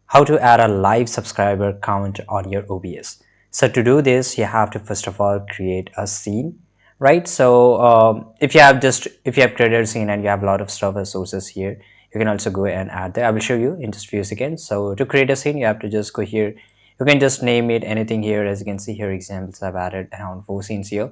How to add a live subscriber count on your OBS. So to do this, you have to first of all create a scene, right? So if you have created a scene and you have a lot of stuff as sources here, you can also go and add there. I will show you in just few seconds. So to create a scene, you have to just go here. You can just name it anything here. As you can see here, examples I've added around 4 scenes here,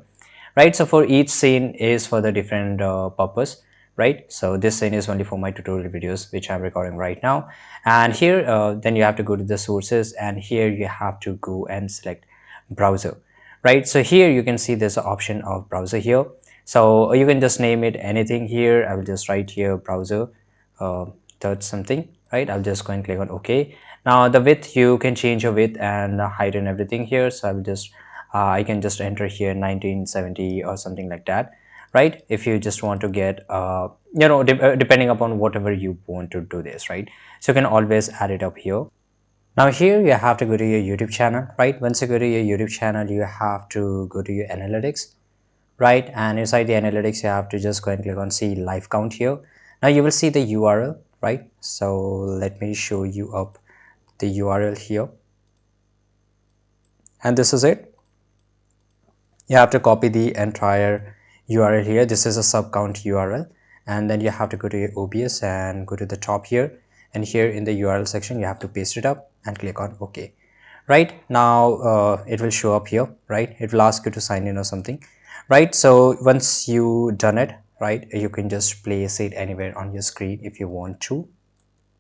right? So for each scene is for the different purpose, right? So this scene is only for my tutorial videos which I'm recording right now. And here then you have to go to the sources, and here you have to go and select browser, right? So here you can see there's an option of browser here. So you can just name it anything here. I will just write here browser uh, dot something, right? I'll just go and click on OK. Now the width, you can change your width and the height and everything here. So I will just I can just enter here 1970 or something like that, right? If you just want to get depending upon whatever you want to do this, right? So you can always add it up here. Now here you have to go to your YouTube channel, right? Once you go to your YouTube channel, you have to go to your analytics, right? And inside the analytics, you have to just go and click on see live count here. Now you will see the URL, right? So let me show you up the URL here, and this is it. You have to copy the entire URL here. This is a sub count URL, and then you have to go to your OBS and go to the top here, and here in the URL section you have to paste it up and click on OK. Right now it will show up here, right? It will ask you to sign in or something, right? So once you done it, right, you can just place it anywhere on your screen if you want to.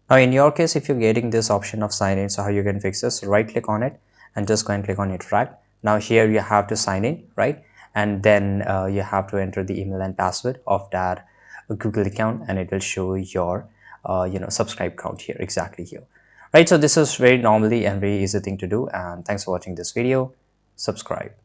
Now in your case, if you're getting this option of sign in, so how you can fix this, right click on it and just go and click on interact. Now here you have to sign in, right? And then you have to enter the email and password of that Google account, and it will show your subscribe count here, exactly here, right? So this is very normally and very easy thing to do, and thanks for watching this video. Subscribe.